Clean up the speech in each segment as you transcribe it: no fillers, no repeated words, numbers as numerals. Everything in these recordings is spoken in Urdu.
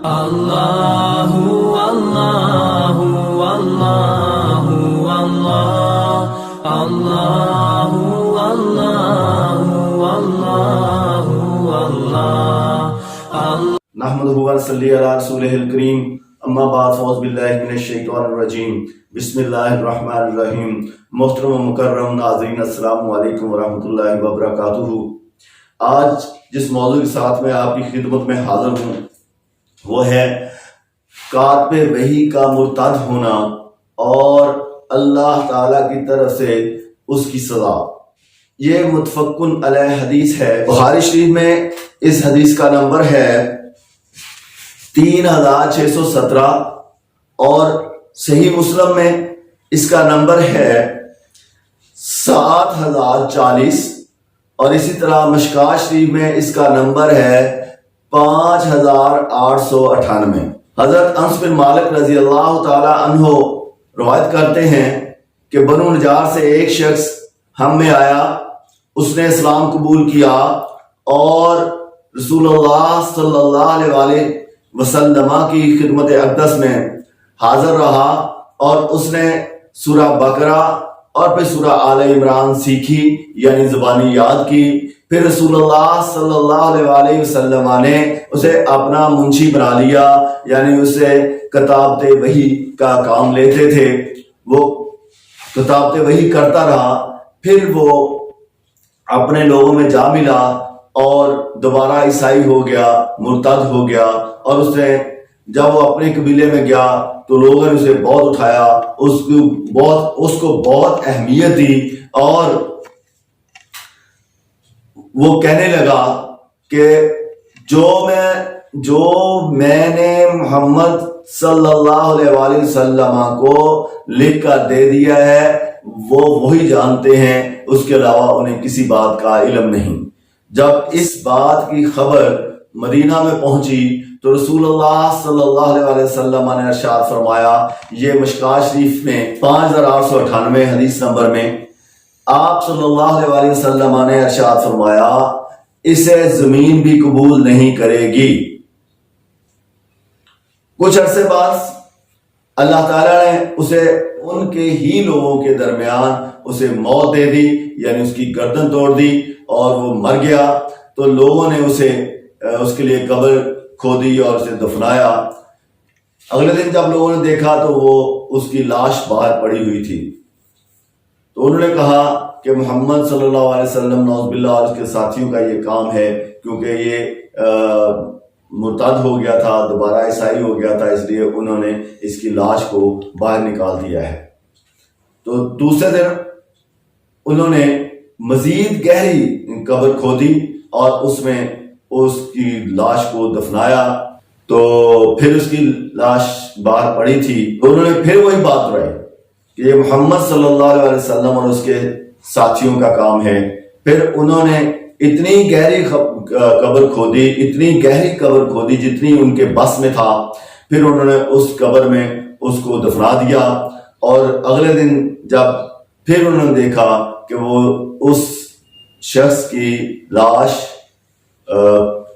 اللہ اللہ اللہ اللہ اللہ اللہ اللہ نحمدہ و نصلی علی رسولہ الکریم اما بعد فاعوذ باللہ من الشیطان الرجیم بسم اللہ الرحمن الرحیم محترم و مکرم ناظرین السلام علیکم ورحمۃ اللہ وبرکاتہ۔ آج جس موضوع کے ساتھ میں آپ کی خدمت میں حاضر ہوں وہ ہے کاتب وحی کا مرتد ہونا اور اللہ تعالی کی طرف سے اس کی سزا۔ یہ متفقن علیہ حدیث ہے، بخاری شریف میں اس حدیث کا نمبر ہے 3617 اور صحیح مسلم میں اس کا نمبر ہے 7040 اور اسی طرح مشکات شریف میں اس کا نمبر ہے 5898۔ حضرت انس بن مالک رضی اللہ تعالی عنہ روایت کرتے ہیں کہ بنو نجار سے ایک شخص ہم میں آیا، اس نے اسلام قبول کیا اور رسول اللہ صلی اللہ علیہ وسلم کی خدمت اقدس میں حاضر رہا اور اس نے سورہ بقرہ اور پھر سورہ آل عمران سیکھی، یعنی زبانی یاد کی۔ پھر رسول اللہ صلی اللہ علیہ وسلم نے اسے اپنا منشی بنا لیا، یعنی اسے کتابت وحی کا کام لیتے تھے، وہ کتابت وحی کرتا رہا۔ پھر وہ اپنے لوگوں میں جا ملا اور دوبارہ عیسائی ہو گیا، مرتد ہو گیا، اور اس نے جب وہ اپنے قبیلے میں گیا تو لوگوں نے اسے بہت اٹھایا، اس کو بہت اہمیت دی اور وہ کہنے لگا کہ جو میں نے محمد صلی اللہ علیہ وسلم کو لکھ کر دے دیا ہے وہ وہی جانتے ہیں، اس کے علاوہ انہیں کسی بات کا علم نہیں۔ جب اس بات کی خبر مدینہ میں پہنچی تو رسول اللہ صلی اللہ علیہ وسلم نے ارشاد فرمایا، یہ مشکات شریف میں 5898 حدیث نمبر میں آپ صلی اللہ علیہ وسلم نے ارشاد فرمایا، اسے زمین بھی قبول نہیں کرے گی۔ کچھ عرصے بعد اللہ تعالیٰ نے اسے ان کے ہی لوگوں کے درمیان اسے موت دے دی، یعنی اس کی گردن توڑ دی اور وہ مر گیا۔ تو لوگوں نے اس کے لیے قبر کھودی اور اسے دفنایا۔ اگلے دن جب لوگوں نے دیکھا تو وہ اس کی لاش باہر پڑی ہوئی تھی، تو انہوں نے کہا کہ محمد صلی اللہ علیہ وسلم نعوذ باللہ اور اس کے ساتھیوں کا یہ کام ہے، کیونکہ یہ مرتد ہو گیا تھا، دوبارہ عیسائی ہو گیا تھا، اس لیے انہوں نے اس کی لاش کو باہر نکال دیا ہے۔ تو دوسرے دن انہوں نے مزید گہری قبر کھودی اور اس میں اس کی لاش کو دفنایا، تو پھر اس کی لاش باہر پڑی تھی، تو انہوں نے پھر وہی بات دہرائی کہ یہ محمد صلی اللہ علیہ وسلم اور اس کے ساتھیوں کا کام ہے۔ پھر انہوں نے اتنی گہری قبر کھودی جتنی ان کے بس میں تھا، پھر انہوں نے اس قبر میں اس کو دفنا دیا، اور اگلے دن جب پھر انہوں نے دیکھا کہ وہ اس شخص کی لاش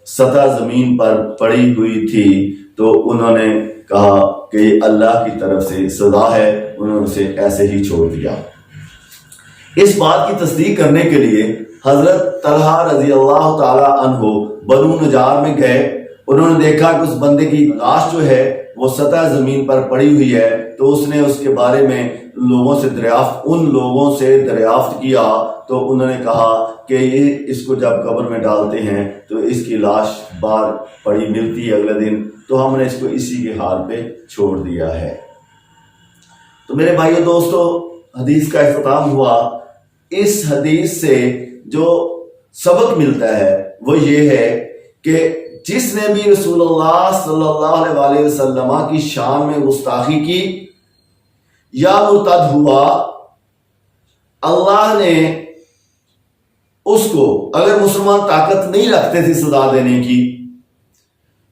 سطح زمین پر پڑی ہوئی تھی، تو انہوں نے کہا کہ یہ اللہ کی طرف سے سزا ہے، انہوں نے اسے ایسے ہی چھوڑ دیا۔ اس بات کی تصدیق کرنے کے لیے حضرت طلحہ رضی اللہ تعالی عنہ بنو نجار میں گئے، انہوں نے دیکھا کہ اس بندے کی لاش جو ہے وہ سطح زمین پر پڑی ہوئی ہے، تو اس نے اس کے بارے میں ان لوگوں سے دریافت کیا، تو انہوں نے کہا کہ اس کو جب قبر میں ڈالتے ہیں تو اس کی لاش باہر پڑی ملتی ہے اگلے دن، تو ہم نے اس کو اسی کے حال پہ چھوڑ دیا ہے۔ تو میرے بھائیو دوستو، حدیث کا اختتام ہوا۔ اس حدیث سے جو سبق ملتا ہے وہ یہ ہے کہ جس نے بھی رسول اللہ صلی اللہ علیہ وسلم کی شان میں گستاخی کی یا مرتد ہوا، اللہ نے اس کو، اگر مسلمان طاقت نہیں رکھتے تھے سزا دینے کی،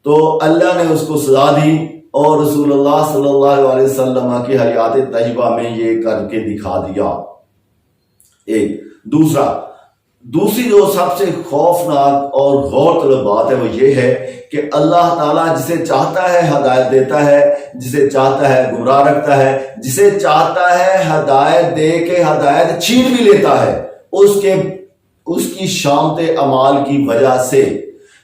تو اللہ نے اس کو سزا دی، اور رسول اللہ صلی اللہ علیہ وسلم کی حیات طیبہ میں یہ کر کے دکھا دیا۔ ایک دوسرا، دوسری جو سب سے خوفناک اور غور طلب بات ہے وہ یہ ہے کہ اللہ تعالیٰ جسے چاہتا ہے ہدایت دیتا ہے، جسے چاہتا ہے گمراہ رکھتا ہے، جسے چاہتا ہے ہدایت دے کے ہدایت چھین بھی لیتا ہے اس کی شامت اعمال کی وجہ سے۔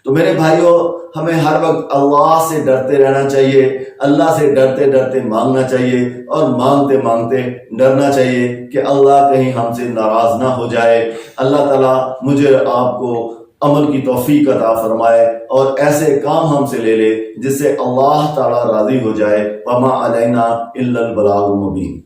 تو میرے بھائیوں، ہمیں ہر وقت اللہ سے ڈرتے رہنا چاہیے، اللہ سے ڈرتے ڈرتے مانگنا چاہیے، اور مانگتے مانگتے ڈرنا چاہیے کہ اللہ کہیں ہم سے ناراض نہ ہو جائے۔ اللہ تعالیٰ مجھے اور آپ کو عمل کی توفیق عطا فرمائے اور ایسے کام ہم سے لے لے جس سے اللہ تعالیٰ راضی ہو جائے۔ وما علینا الا البلاغ المبین۔